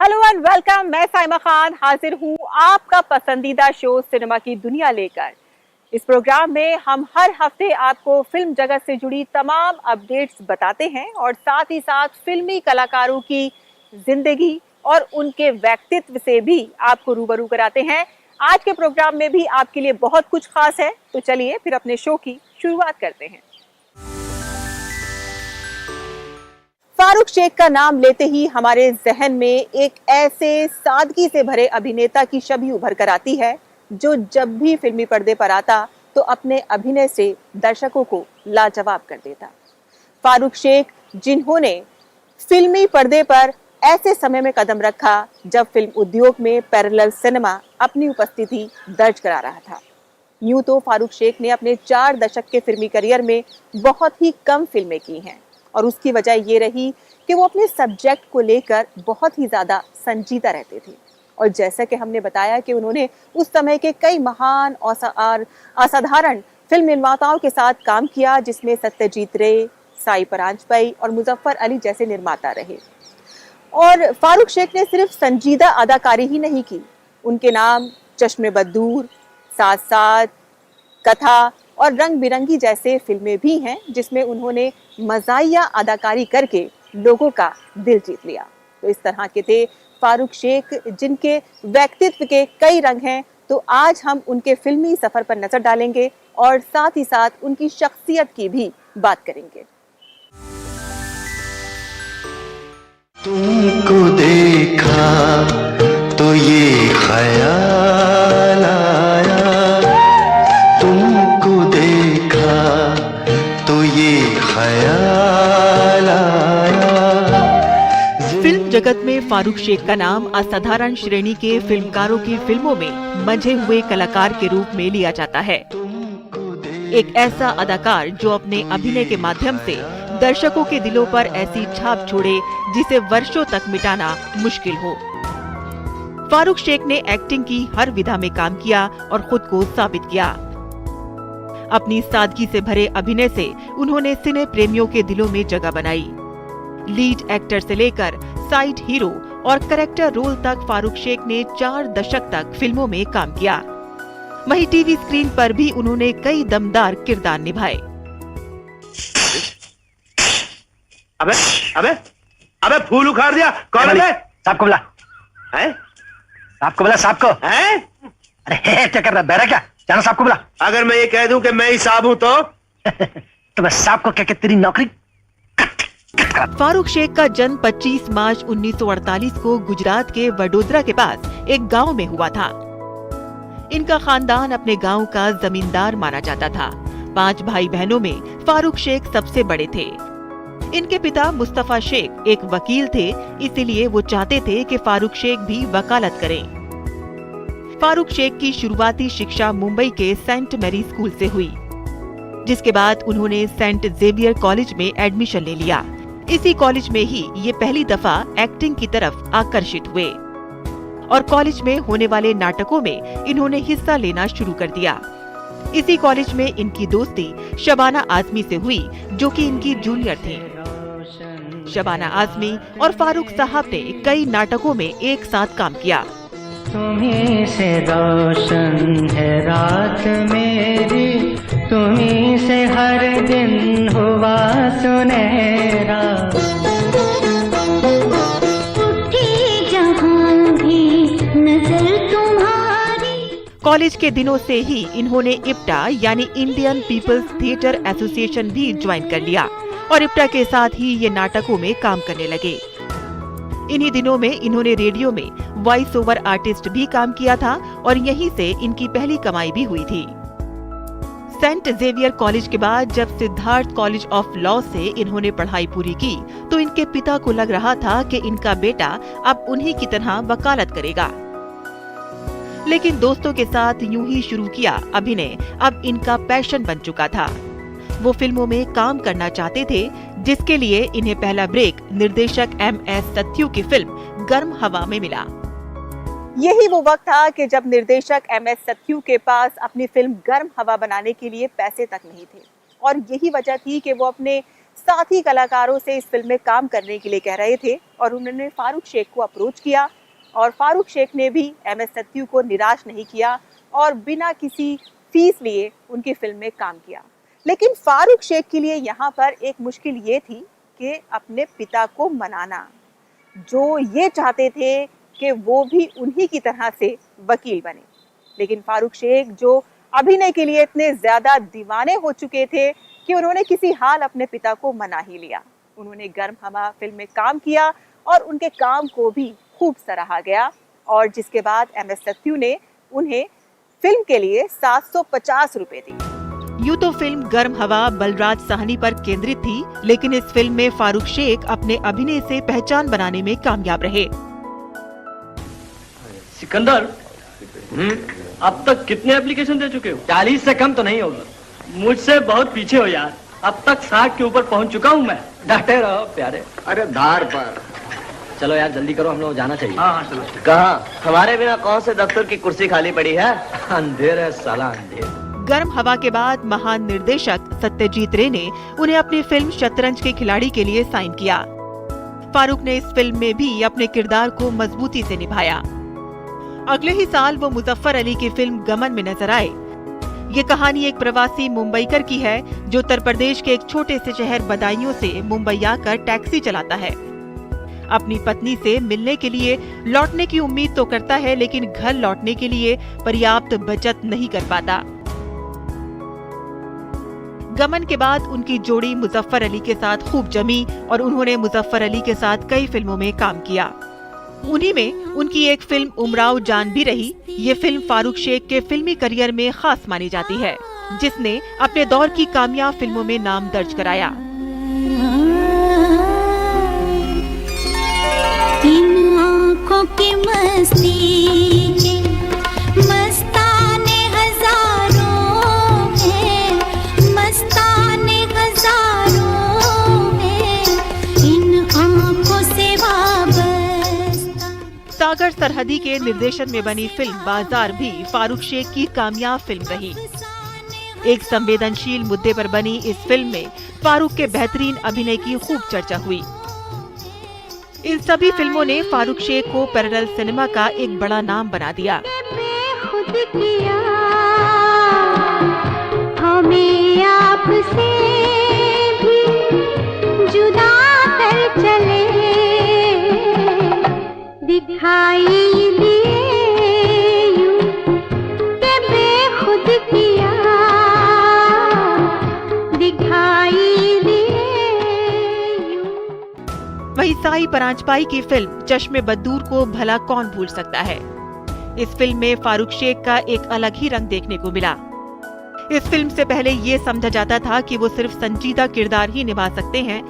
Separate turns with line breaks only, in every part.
Hello and welcome. मैं साइमा खान हाजिर हूँ आपका पसंदीदा शो सिनेमा की दुनिया लेकर। इस प्रोग्राम में हम हर हफ्ते आपको फिल्म जगत से जुड़ी तमाम अपडेट्स बताते हैं और साथ ही साथ फिल्मी कलाकारों की जिंदगी और उनके व्यक्तित्व से भी आपको रूबरू कराते हैं। आज के प्रोग्राम में भी आपके लिए बहुत कुछ खास है, तो चलिए फिर अपने शो की शुरुआत करते हैं। फारूक शेख का नाम लेते ही हमारे जहन में एक ऐसे सादगी से भरे अभिनेता की छवि उभर कर आती है जो जब भी फिल्मी पर्दे पर आता तो अपने अभिनय से दर्शकों को लाजवाब कर देता। फारूक शेख जिन्होंने फिल्मी पर्दे पर ऐसे समय में कदम रखा जब फिल्म उद्योग में पैरेलल सिनेमा अपनी उपस्थिति दर्ज करा रहा था। यूं तो फारूक शेख ने अपने 4 दशक के फिल्मी करियर में बहुत ही कम फिल्में की हैं और उसकी वजह ये रही कि वो अपने सब्जेक्ट को लेकर बहुत ही ज्यादा संजीदा रहते थे। और जैसा कि हमने बताया कि उन्होंने उस समय के कई महान और असाधारण फिल्म निर्माताओं के साथ काम किया, जिसमें सत्यजीत रे, साई परांजपे और मुजफ्फर अली जैसे निर्माता रहे। और फारूक शेख ने सिर्फ संजीदा अदाकारी ही नहीं की, उनके नाम चश्मे बदूर, साथ साथ, कथा और रंग बिरंगी जैसे फिल्में भी हैं जिसमें उन्होंने मज़ाहिया अदाकारी करके लोगों का दिल जीत लिया। तो इस तरह के थे फारूक शेख जिनके व्यक्तित्व के कई रंग हैं। तो आज हम उनके फिल्मी सफर पर नजर डालेंगे और साथ ही साथ उनकी शख्सियत की भी बात करेंगे।
तुमको देखा तो ये ख्याल आया, तुमको देखा तो ये ख्याल आया।
फिल्म जगत में फारूक शेख का नाम असाधारण श्रेणी के फिल्मकारों की फिल्मों में मंझे हुए कलाकार के रूप में लिया जाता है। एक ऐसा अदाकार जो अपने अभिनय के माध्यम से दर्शकों के दिलों पर ऐसी छाप छोड़े जिसे वर्षों तक मिटाना मुश्किल हो। फारूक शेख ने एक्टिंग की हर विधा में काम किया और खुद को साबित किया। अपनी सादगी से भरे अभिनय से उन्होंने सिने प्रेमियों के दिलों में जगह बनाई। लीड एक्टर से लेकर साइड हीरो और कैरेक्टर रोल तक फारूक शेख ने 4 दशक तक फिल्मों में काम किया। वहीं टीवी स्क्रीन पर भी उन्होंने कई दमदार किरदार निभाए।
अबे अबे अबे फूल उखाड़ दिया। कौन है?
साहब को बुला।
हैं?
साहब को बुला, साहब को।
हैं?
अरे क्या कर रहा है, बहरा क्या? जाना साहब को बुला।
अगर मैं ये कह दूं कि मैं ही साहब हूं तो
तो मैं साहब को क्या कि तेरी नौकरी
फारूक शेख का जन्म 25 मार्च 1948 को गुजरात के वडोदरा के पास एक गांव में हुआ था। इनका खानदान अपने गांव का जमींदार माना जाता था। 5 भाई बहनों में फारूक शेख सबसे बड़े थे। इनके पिता मुस्तफा शेख एक वकील थे, इसीलिए वो चाहते थे कि फारूक शेख भी वकालत करें। फारूक शेख की शुरुआती शिक्षा मुंबई के सेंट मैरी स्कूल से हुई, जिसके बाद उन्होंने सेंट जेवियर कॉलेज में एडमिशन ले लिया। इसी कॉलेज में ही ये पहली दफा एक्टिंग की तरफ आकर्षित हुए और कॉलेज में होने वाले नाटकों में इन्होंने हिस्सा लेना शुरू कर दिया। इसी कॉलेज में इनकी दोस्ती शबाना आजमी से हुई, जो कि इनकी जूनियर थी। शबाना आजमी और फारूक साहब ने कई नाटकों में एक साथ काम किया।
तुम्हीं से रोशन है रात मेरी, तुम्हीं से हर दिन हुआ सुनहरा। उठी जहां भी नजर तुम्हारी।
कॉलेज के दिनों से ही इन्होंने इप्टा यानी इंडियन पीपल्स थिएटर एसोसिएशन भी ज्वाइन कर लिया और इप्टा के साथ ही ये नाटकों में काम करने लगे। इन्हीं दिनों में इन्होंने रेडियो में वॉइस ओवर आर्टिस्ट भी काम किया था और यहीं से इनकी पहली कमाई भी हुई थी। सेंट जेवियर कॉलेज के बाद जब सिद्धार्थ कॉलेज ऑफ लॉ से इन्होंने पढ़ाई पूरी की तो इनके पिता को लग रहा था कि इनका बेटा अब उन्हीं की तरह वकालत करेगा। लेकिन दोस्तों के साथ यूं ही शुरू किया अभिनय अब इनका पैशन बन चुका था। वो फिल्मों में काम करना चाहते थे, जिसके लिए इन्हें पहला ब्रेक निर्देशक MS सत्यू की फिल्म गर्म हवा में मिला।
यही वो वक्त था कि जब निर्देशक MS सत्यू के पास अपनी फिल्म गर्म हवा बनाने के लिए पैसे तक नहीं थे और यही वजह थी कि वो अपने साथी कलाकारों से इस फिल्म में काम करने के लिए कह रहे थे और उन्होंने फारूक शेख को अप्रोच किया और फारूक शेख ने भी एम एस सत्यू को निराश नहीं किया और बिना किसी फीस लिए उनकी फिल्म में काम किया। लेकिन फारूक शेख के लिए यहाँ पर एक मुश्किल ये थी कि अपने पिता को मनाना, जो ये चाहते थे कि वो भी उन्हीं की तरह से वकील बने। लेकिन फारूक शेख जो अभिनय के लिए इतने ज्यादा दीवाने हो चुके थे कि उन्होंने किसी हाल अपने पिता को मना ही लिया। उन्होंने गर्म हवा फिल्म में काम किया और उनके काम को भी खूब सराहा गया और जिसके बाद एम एस सत्यू ने उन्हें फिल्म के लिए 750 रुपए दिए।
यूं तो फिल्म गर्म हवा बलराज साहनी पर केंद्रित थी, लेकिन इस फिल्म में फारूक शेख अपने अभिनय से पहचान बनाने में कामयाब रहे।
सिकंदर, अब तक कितने एप्लीकेशन दे चुके हो? 40 से कम तो नहीं होगा। मुझसे बहुत पीछे हो यार, अब तक 60 के ऊपर पहुंच चुका हूं मैं। डटे रहो प्यारे।
अरे धार पर
चलो यार जल्दी करो, हम लोग जाना चाहिए।
हाँ चलो।
कहाँ? हमारे बिना कौन से दफ्तर की कुर्सी खाली पड़ी है? अंधेर है साला अंधेर।
गर्म हवा के बाद महान निर्देशक सत्यजीत रे ने उन्हें अपनी फिल्म शतरंज के खिलाड़ी के लिए साइन किया। फारूक ने इस फिल्म में भी अपने किरदार को मजबूती से निभाया। अगले ही साल वो मुजफ्फर अली की फिल्म गमन में नजर आए। ये कहानी एक प्रवासी मुंबईकर की है जो उत्तर प्रदेश के एक छोटे से शहर बदायूं से मुंबई आकर टैक्सी चलाता है। अपनी पत्नी से मिलने के लिए लौटने की उम्मीद तो करता है, लेकिन घर लौटने के लिए पर्याप्त बचत नहीं कर पाता। गमन के बाद उनकी जोड़ी मुजफ्फर अली के साथ खूब जमी और उन्होंने मुजफ्फर अली के साथ कई फिल्मों में काम किया। उन्हीं में उनकी एक फिल्म उमराव जान भी रही। ये फिल्म फारूक शेख के फिल्मी करियर में खास मानी जाती है, जिसने अपने दौर की कामयाब फिल्मों में नाम दर्ज कराया।
इन आँखों की मस्ती के मस्ताने हजारों हैं, मस्ताने हजारों हैं, इन आँखों से वाबस्ता।
सागर सरहदी के निर्देशन में बनी फिल्म बाजार भी फारूक शेख की कामयाब फिल्म रही। एक संवेदनशील मुद्दे पर बनी इस फिल्म में फारूक के बेहतरीन अभिनय की खूब चर्चा हुई। इन सभी फिल्मों ने फारूक शेख को पैरेलल सिनेमा का एक बड़ा नाम बना दिया।
बेखुद किया हमें आपसे भी जुदा कर चले, दिखाई दिए यूं के बेखुद किया, दिखाई दिए यूं।
वहीं साई परांजपाई की फिल्म चश्मे बद्दूर को भला कौन भूल सकता है। इस फिल्म में फारूक शेख का एक अलग ही रंग देखने को मिला। इस फिल्म से पहले ये समझा जाता था कि वो सिर्फ संजीदा किरदार ही निभा सकते हैं,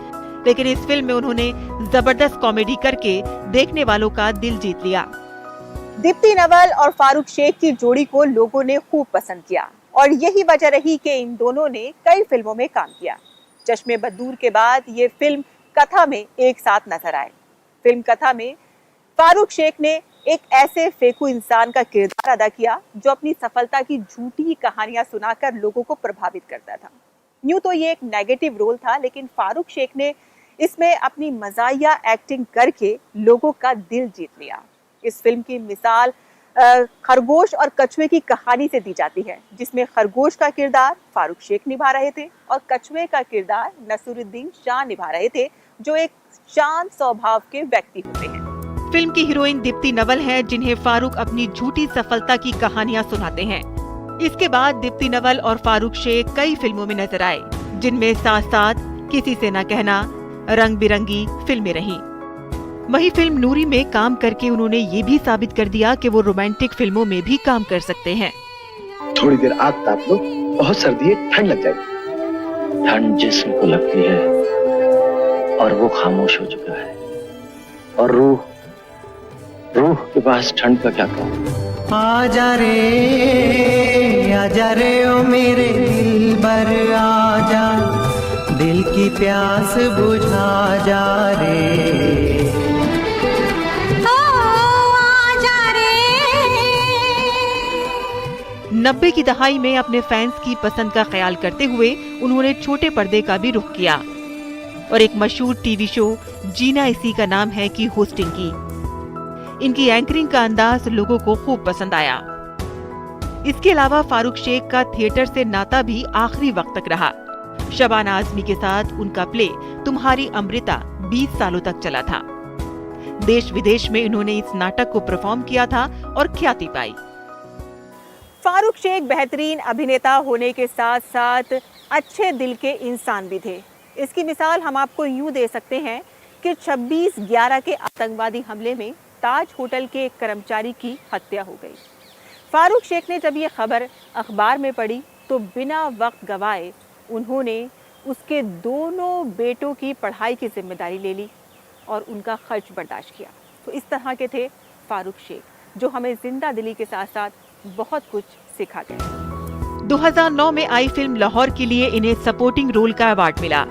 लेकिन इस फिल्म में उन्होंने जबरदस्त कॉमेडी करके देखने वालों का दिल जीत लिया।
दीप्ति नवल और फारूक शेख की जोड़ी को लोगों ने खूब पसंद किया और यही वजह रही कि इन दोनों ने कई फिल्मों में काम किया। चश्मे बद्दूर के बाद ये फिल्म कथा में एक साथ नजर आए। फिल्म कथा में फारूक शेख ने एक ऐसे फेकू इंसान का किरदार अदा किया जो अपनी सफलता की झूठी कहानियां सुनाकर लोगों को प्रभावित करता था। यूं तो ये एक नेगेटिव रोल था, लेकिन फारूक शेख ने इसमें अपनी मजाहिया एक्टिंग करके लोगों का दिल जीत लिया। इस फिल्म की मिसाल खरगोश और कछुए की कहानी से दी जाती है, जिसमें खरगोश का किरदार फारूक शेख निभा रहे थे और कछुए का किरदार नसीरुद्दीन शाह निभा रहे थे, जो एक शांत स्वभाव के व्यक्ति होते हैं।
फिल्म की हीरोइन दीप्ति नवल हैं, जिन्हें फारूक अपनी झूठी सफलता की कहानियां सुनाते हैं। इसके बाद दीप्ति नवल और फारूक शेख कई फिल्मों में नजर आए, जिनमें साथ साथ किसी से न कहना, रंग बिरंगी फिल्में रहीं। वही फिल्म नूरी में काम करके उन्होंने ये भी साबित कर दिया कि वो रोमांटिक फिल्मों में भी काम कर सकते हैं।
थोड़ी देर आग ताप लो, बहुत सर्दी है, ठंड लग जाएगी। ठंड जिस्म को लगती है और वो खामोश हो चुका है, और रूह के पास ठंड का क्या काम।
आजा रे ओ मेरे दिलबर आजा, दिल की प्यास बुझा जा रे। ओ आजा रे।
90 की दहाई में अपने फैंस की पसंद का ख्याल करते हुए उन्होंने छोटे पर्दे का भी रुख किया। और एक मशहूर टीवी शो जीना इसी का नाम है की होस्टिंग की। इनकी एंकरिंग का अंदाज लोगों को खूब पसंद आया। इसके अलावा फारूक शेख का थिएटर से नाता भी आखिरी वक्त तक रहा। शबाना आजमी के साथ उनका प्ले तुम्हारी अमृता 20 सालों तक चला था। देश विदेश में इन्होंने इस नाटक को परफॉर्म किया था और ख्याति पाई।
फारूक शेख बेहतरीन अभिनेता होने के साथ साथ अच्छे दिल के इंसान भी थे। इसकी मिसाल हम आपको यूं दे सकते हैं कि 26/11 के आतंकवादी हमले में ताज होटल के एक कर्मचारी की हत्या हो गई। फारूक शेख ने जब ये खबर अखबार में पढ़ी तो बिना वक्त गवाए उन्होंने उसके दोनों बेटों की पढ़ाई की जिम्मेदारी ले ली और उनका खर्च बर्दाश्त किया। तो इस तरह के थे फारूक शेख, जो हमें जिंदा दिली के साथ साथ बहुत कुछ सिखा गए।
2009 में आई फिल्म लाहौर के लिए इन्हें सपोर्टिंग रोल का अवार्ड मिला।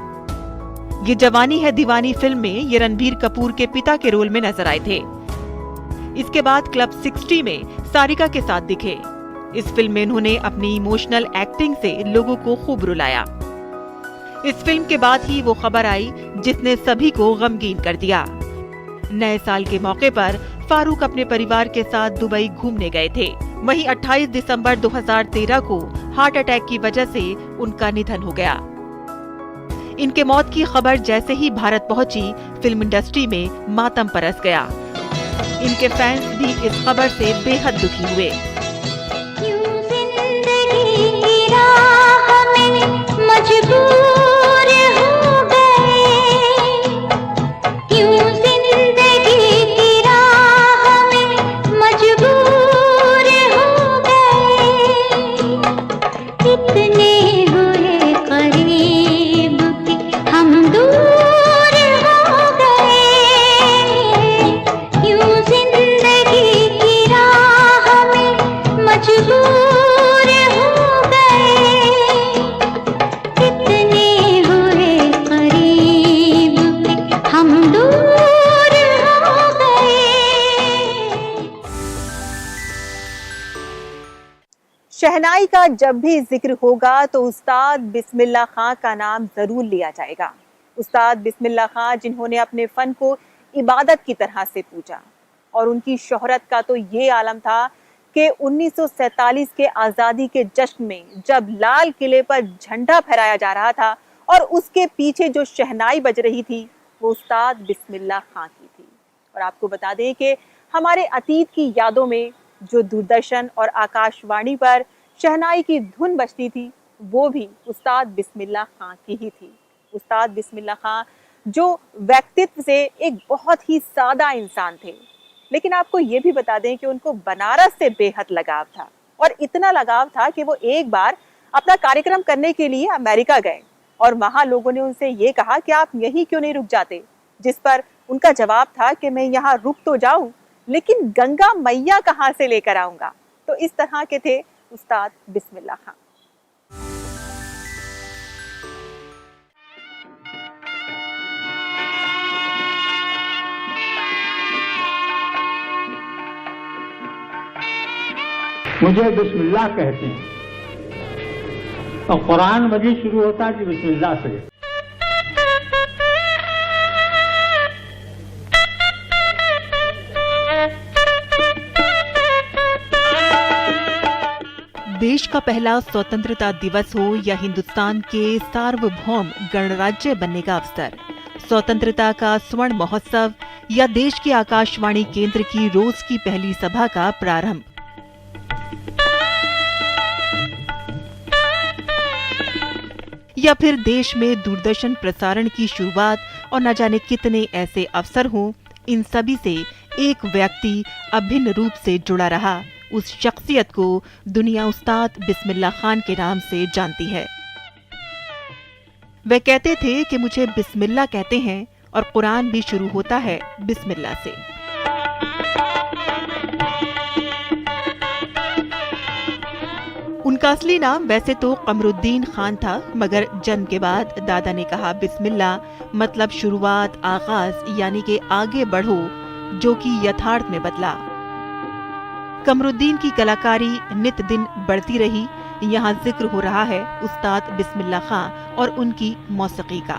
ये जवानी है दीवानी फिल्म में ये रणबीर कपूर के पिता के रोल में नजर आए थे। इसके बाद क्लब 60 में सारिका के साथ दिखे। इस फिल्म में उन्होंने अपनी इमोशनल एक्टिंग से लोगों को खूब रुलाया। इस फिल्म के बाद ही वो खबर आई जिसने सभी को गमगीन कर दिया। नए साल के मौके पर फारूक अपने परिवार के साथ दुबई घूमने गए थे। वहीं 28 दिसंबर 2013 को हार्ट अटैक की वजह से उनका निधन हो गया। इनके मौत की खबर जैसे ही भारत पहुंची, फिल्म इंडस्ट्री में मातम परस गया। इनके फैंस भी इस खबर से बेहद दुखी हुए।
मजबूर हो गए, क्यों जिंदगी की राह में मजबूर हो गए। कितने हुए करीब कि हम दूर हो गए, क्यों जिंदगी की राह में मजबूर
शहनाई का जब भी जिक्र होगा तो उस्ताद बिस्मिल्लाह खां का नाम जरूर लिया जाएगा। उस्ताद बिस्मिल्लाह खां जिन्होंने अपने फन को इबादत की तरह से पूजा, और उनकी शोहरत का तो ये आलम था कि 1947 के आज़ादी के जश्न में जब लाल किले पर झंडा फहराया जा रहा था और उसके पीछे जो शहनाई बज रही थी वो उस्ताद बिस्मिल्लाह खां की थी। और आपको बता दें कि हमारे अतीत की यादों में जो दूरदर्शन और आकाशवाणी पर शहनाई की धुन बजती थी वो भी उस्ताद बिस्मिल्लाह खां की ही थी। उस्ताद बिस्मिल्लाह खां जो व्यक्तित्व से एक बहुत ही सादा इंसान थे, लेकिन आपको ये भी बता दें कि उनको बनारस से बेहद लगाव था, और इतना लगाव था कि वो एक बार अपना कार्यक्रम करने के लिए अमेरिका गए और वहां लोगों ने उनसे ये कहा कि आप यहीं क्यों नहीं रुक जाते, जिस पर उनका जवाब था कि मैं यहाँ रुक तो जाऊं लेकिन गंगा मैया कहां से लेकर आऊंगा। तो इस तरह के थे उस्ताद बिस्मिल्लाह खां।
मुझे बिस्मिल्लाह कहते हैं और कुरान मजीद शुरू होता है कि बिस्मिल्लाह से।
देश का पहला स्वतंत्रता दिवस हो या हिंदुस्तान के सार्वभौम गणराज्य बनने का अवसर, स्वतंत्रता का स्वर्ण महोत्सव या देश की आकाशवाणी केंद्र की रोज की पहली सभा का प्रारंभ, या फिर देश में दूरदर्शन प्रसारण की शुरुआत और न जाने कितने ऐसे अवसर हों, इन सभी से एक व्यक्ति अभिन्न रूप से जुड़ा रहा। उस शख्सियत को दुनिया उस्ताद बिस्मिल्लाह खान के नाम से जानती है। वे कहते थे कि मुझे बिस्मिल्लाह कहते हैं और कुरान भी शुरू होता है बिस्मिल्लाह से। उनका असली नाम वैसे तो कमरुद्दीन खान था, मगर जन्म के बाद दादा ने कहा बिस्मिल्लाह मतलब शुरुआत, आगाज, यानी कि आगे बढ़ो, जो कि यथार्थ में बदला। कमरुद्दीन की कलाकारी नित दिन बढ़ती रही। यहाँ जिक्र हो रहा है उस्ताद बिस्मिल्लाह खां और उनकी मौसीकी का।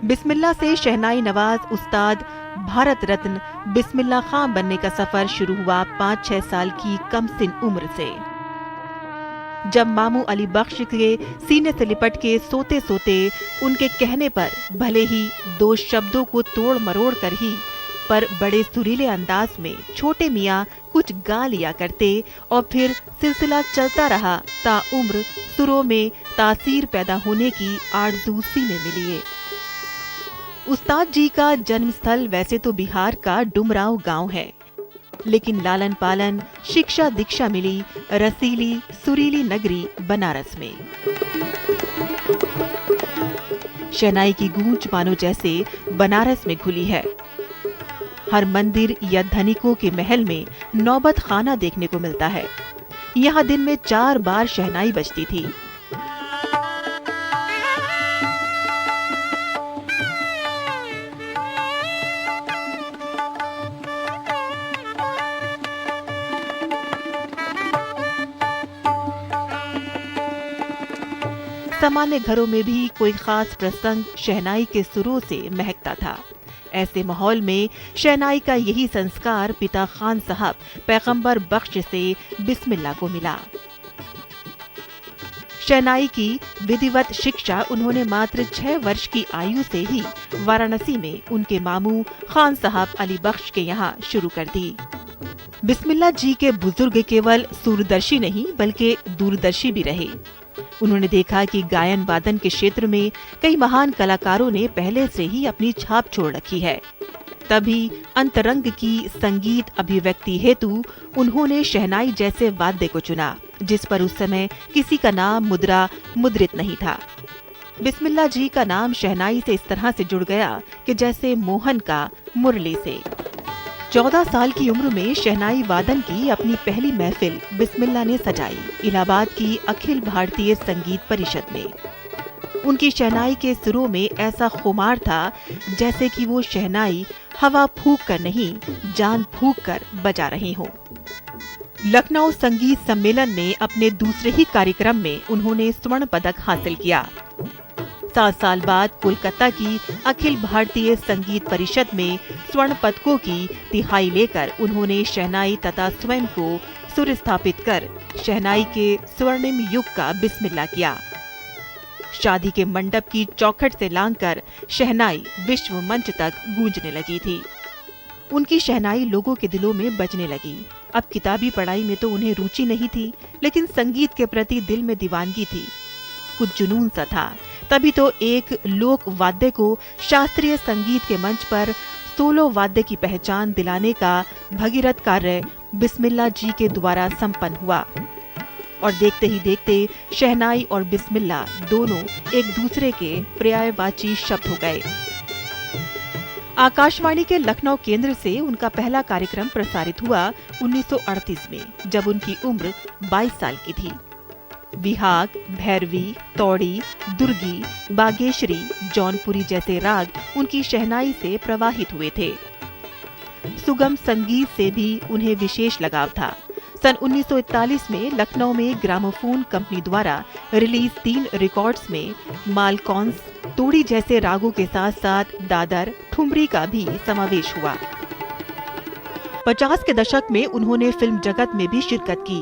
बिस्मिल्लाह से शहनाई नवाज उस्ताद भारत रत्न बिस्मिल्लाह खां बनने का सफर शुरू हुआ 5-6 साल की कम सिन उम्र से। जब मामू अली बख्श के सीने से लिपट के सोते सोते उनके कहने पर भले ही 2 शब्दों को तोड़ मरोड़ कर ही पर बड़े सुरीले अंदाज में छोटे मियाँ कुछ गा लिया करते और फिर सिलसिला चलता रहा ता उम्र सुरों में तासीर पैदा होने की आरज़ू सीने में लिए। उस्ताद जी का जन्मस्थल वैसे तो बिहार का डुमरांव गांव है, लेकिन लालन पालन शिक्षा दीक्षा मिली रसीली सुरीली नगरी बनारस में। शहनाई की गूंज मानो जैसे बनारस में खुली है। हर मंदिर या धनिकों के महल में नौबत खाना देखने को मिलता है। यहाँ दिन में 4 बार शहनाई बजती थी। सामान्य घरों में भी कोई खास प्रसंग शहनाई के सुरों से महकता था। ऐसे माहौल में शहनाई का यही संस्कार पिता खान साहब पैगंबर बख्श से बिस्मिल्लाह को मिला। शहनाई की विधिवत शिक्षा उन्होंने मात्र 6 वर्ष की आयु से ही वाराणसी में उनके मामू खान साहब अली बख्श के यहाँ शुरू कर दी। बिस्मिल्लाह जी के बुजुर्ग केवल सूरदर्शी नहीं बल्कि दूरदर्शी भी रहे। उन्होंने देखा कि गायन वादन के क्षेत्र में कई महान कलाकारों ने पहले से ही अपनी छाप छोड़ रखी है। तभी अंतरंग की संगीत अभिव्यक्ति हेतु उन्होंने शहनाई जैसे वाद्य को चुना, जिस पर उस समय किसी का नाम मुद्रित नहीं था। बिस्मिल्लाह जी का नाम शहनाई से इस तरह से जुड़ गया कि जैसे मोहन का मुरली से। 14 साल की उम्र में शहनाई वादन की अपनी पहली महफिल बिस्मिल्लाह ने सजाई इलाहाबाद की अखिल भारतीय संगीत परिषद में। उनकी शहनाई के सुरों में ऐसा खुमार था जैसे कि वो शहनाई हवा फूंक कर नहीं जान फूंक कर बजा रही हो। लखनऊ संगीत सम्मेलन में अपने दूसरे ही कार्यक्रम में उन्होंने स्वर्ण पदक हासिल किया। 7 साल बाद कोलकाता की अखिल भारतीय संगीत परिषद में स्वर्ण पदकों की तिहाई लेकर उन्होंने शहनाई तथा स्वयं को सुर स्थापित कर शहनाई के स्वर्णिम युग का बिस्मिल्लाह किया। शादी के मंडप की चौखट से लांघकर शहनाई विश्व मंच तक गूंजने लगी थी। उनकी शहनाई लोगों के दिलों में बजने लगी। अब किताबी पढ़ाई में तो उन्हें रुचि नहीं थी, लेकिन संगीत के प्रति दिल में दीवानगी थी, कुछ जुनून सा था। तभी तो एक लोक वाद्य को शास्त्रीय संगीत के मंच पर सोलो वाद्य की पहचान दिलाने का भगीरथ कार्य बिस्मिल्लाह जी के द्वारा संपन्न हुआ। और देखते ही देखते शहनाई और बिस्मिल्लाह दोनों एक दूसरे के पर्यायवाची शब्द हो गए। आकाशवाणी के लखनऊ केंद्र से उनका पहला कार्यक्रम प्रसारित हुआ 1938 में, जब उनकी उम्र 22 साल की थी। विहाग, भैरवी, तौड़ी, दुर्गी, बागेश्वरी, जौनपुरी जैसे राग उनकी शहनाई से प्रवाहित हुए थे। सुगम संगीत से भी उन्हें विशेष लगाव था। सन 1941 में लखनऊ में ग्रामोफोन कंपनी द्वारा रिलीज 3 रिकॉर्ड्स में मालकौंस, तोड़ी जैसे रागों के साथ साथ दादर, ठुमरी का भी समावेश हुआ। 50 के दशक में उन्होंने फिल्म जगत में भी शिरकत की।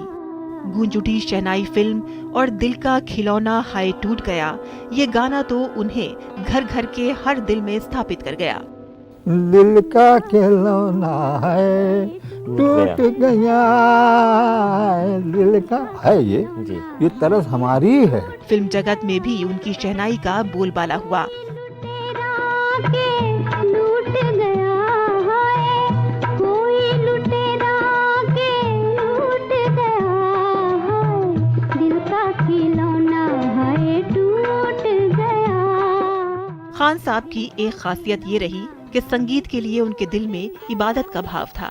गूंज उठी शहनाई फिल्म और दिल का खिलौना हाय टूट गया, ये गाना तो उन्हें घर घर के हर दिल में स्थापित कर गया।
दिल का खिलौना है टूट गया, दिल का है ये तरस हमारी है।
फिल्म जगत में भी उनकी शहनाई का बोलबाला हुआ। खान साहब की एक खासियत ये रही कि संगीत के लिए उनके दिल में इबादत का भाव था।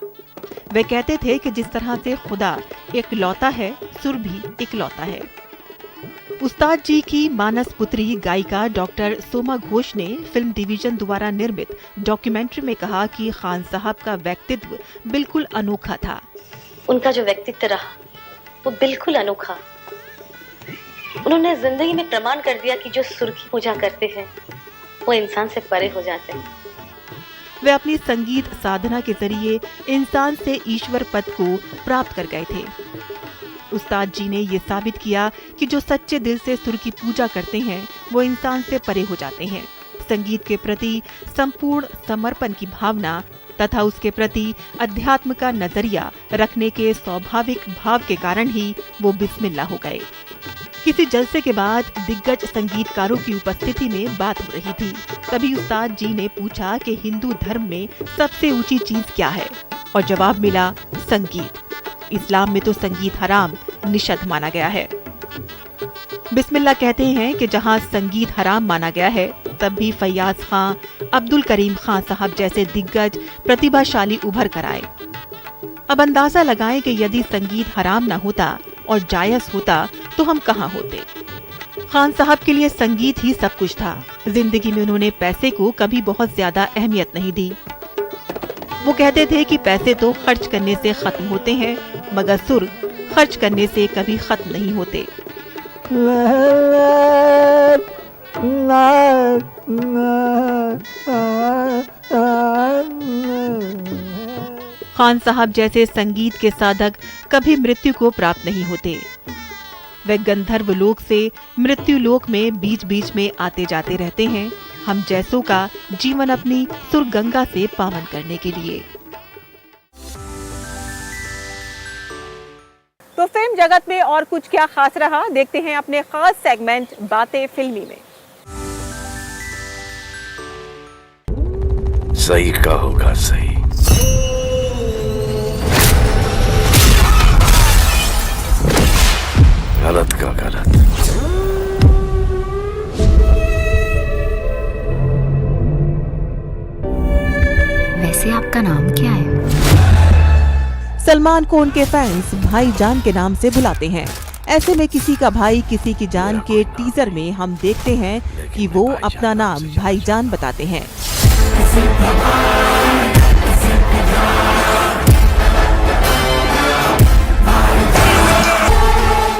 वे कहते थे कि जिस तरह से खुदा इकलौता है, सुर भी इकलौता है। उस्ताद जी की मानस पुत्री गायिका डॉक्टर सोमा घोष ने फिल्म डिवीजन द्वारा निर्मित डॉक्यूमेंट्री में कहा कि खान साहब का व्यक्तित्व बिल्कुल अनोखा था।
उनका जो व्यक्तित्व रहा वो बिल्कुल अनोखा। उन्होंने जिंदगी में प्रमाण कर दिया कि जो सुर की पूजा करते हैं वो इंसान से परे हो जाते हैं।
वे अपनी संगीत साधना के जरिए इंसान से ईश्वर पद को प्राप्त कर गए थे। उस्ताद जी ने ये साबित किया कि जो सच्चे दिल से सुर की पूजा करते हैं वो इंसान से परे हो जाते हैं। संगीत के प्रति संपूर्ण समर्पण की भावना तथा उसके प्रति अध्यात्म का नजरिया रखने के स्वाभाविक भाव के कारण ही वो बिस्मिल्लाह हो गए। किसी जलसे के बाद दिग्गज संगीतकारों की उपस्थिति में बात हो रही थी। तभी उस्ताद जी ने पूछा कि हिंदू धर्म में सबसे ऊंची चीज क्या है, और जवाब मिला संगीत। इस्लाम में तो संगीत हराम निषिद्ध माना गया है। बिस्मिल्लाह कहते हैं कि जहां संगीत हराम माना गया है, तब भी फैयाज खां, अब्दुल करीम खां साहब जैसे दिग्गज प्रतिभाशाली उभर कर आए। अब अंदाजा लगाएं कि यदि संगीत हराम न होता और जायज होता तो हम कहां होते। खान साहब के लिए संगीत ही सब कुछ था। जिंदगी में उन्होंने पैसे को कभी बहुत ज्यादा अहमियत नहीं दी। वो कहते थे कि पैसे तो खर्च करने से खत्म होते हैं, मगर सुर खर्च करने से कभी खत्म नहीं होते। खान साहब जैसे संगीत के साधक कभी मृत्यु को प्राप्त नहीं होते। वे गंधर्व लोक से मृत्यु लोक में बीच बीच में आते जाते रहते हैं, हम जैसों का जीवन अपनी सुर गंगा से पावन करने के लिए।
तो फिल्म जगत में और कुछ क्या खास रहा, देखते हैं अपने खास सेगमेंट बातें फिल्मी में।
सही का होगा सही, गलत का गलत।
वैसे आपका नाम क्या है?
सलमान को उनके फैंस भाईजान के नाम से बुलाते हैं। ऐसे में किसी का भाई किसी की जान के टीजर में हम देखते हैं कि वो अपना नाम भाईजान बताते हैं।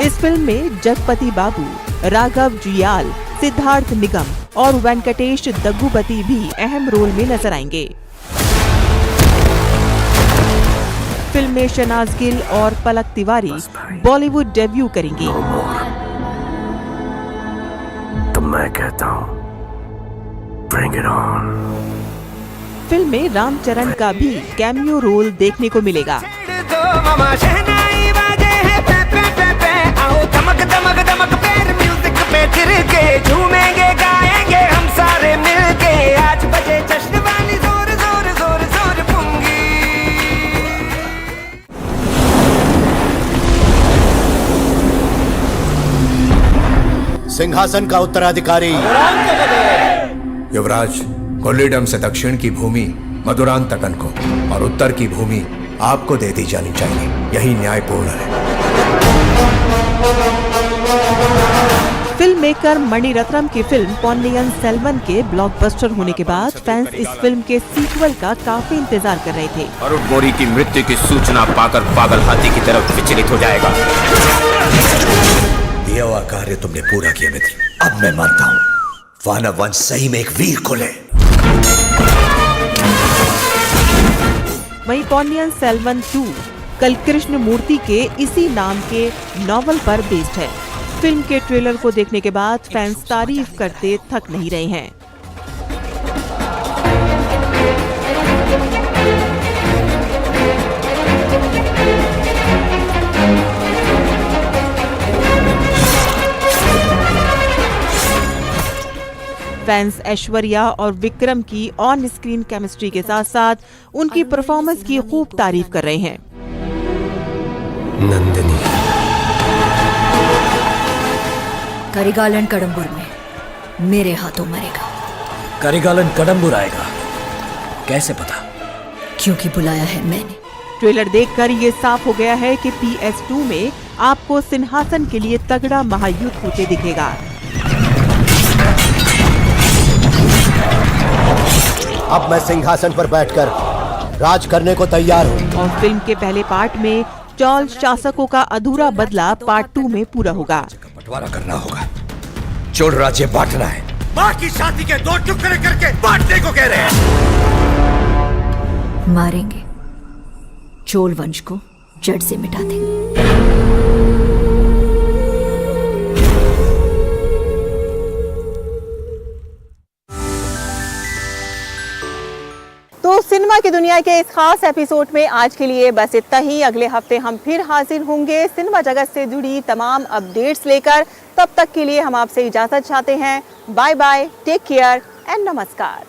इस फिल्म में जगपति बाबू, राघव जुयाल, सिद्धार्थ निगम और वेंकटेश दग्गुबती भी अहम रोल में नजर आएंगे। फिल्म में शहनाज गिल और पलक तिवारी बॉलीवुड डेब्यू करेंगी।
तो मैं कहता हूँ Bring it on।
फिल्म में रामचरण का भी कैमियो रोल देखने को मिलेगा।
झूमेंगे गाएंगे हम सारे मिलके, आज बजे जश्न वाली जोर जोर जोर जोर पुंगी।
सिंहासन का उत्तराधिकारी युवराज, कोल्लीडम से दक्षिण की भूमि मधुरांतकन को और उत्तर की भूमि आपको दे दी जानी चाहिए, यही न्यायपूर्ण है।
फिल्म मेकर मणिरत्नम की फिल्म पोन्नियिन सेल्वन के ब्लॉकबस्टर होने के बाद फैंस इस फिल्म के सीक्वल का काफी इंतजार कर रहे थे।
अरुण गौरी की मृत्यु की सूचना पाकर पागल हाथी की तरफ विचलित हो जाएगा।
दिया हुआ कार्य तुमने पूरा किया मित्र, अब मैं मानता हूँ वानर वंश सही में एक वीर कुल है।
वहीं पोन्नियिन सेल्वन 2 कल कृष्ण मूर्ति के इसी नाम के नॉवल पर बेस्ड है। फिल्म के ट्रेलर को देखने के बाद फैंस तारीफ करते थक नहीं रहे हैं। फैंस ऐश्वर्या और विक्रम की ऑन स्क्रीन केमिस्ट्री के साथ साथ उनकी परफॉर्मेंस की खूब तारीफ कर रहे हैं।
नंदिनी
करिगालन कडम्बुर में मेरे हाथों मरेगा।
करिगालन कडम्बुर आएगा, कैसे पता?
क्योंकि बुलाया है मैंने।
ट्रेलर देखकर ये साफ हो गया है कि PS2 में आपको सिंहासन के लिए तगड़ा महायुद्ध होते दिखेगा।
अब मैं सिंहासन पर बैठकर राज करने को तैयार हूँ।
और फिल्म के पहले पार्ट में चौल शासकों का अधूरा बदला पार्ट 2 में पूरा होगा।
बंटवारा करना होगा, चोल राज्य बांटना है,
माँ की शादी के 2 टुकड़े करके बांटने को कह रहे हैं।
मारेंगे, चोल वंश को जड़ से मिटा देंगे।
तो सिनेमा की दुनिया के इस खास एपिसोड में आज के लिए बस इतना ही। अगले हफ्ते हम फिर हाजिर होंगे सिनेमा जगत से जुड़ी तमाम अपडेट्स लेकर। तब तक के लिए हम आपसे इजाजत चाहते हैं। Bye bye, take care and नमस्कार।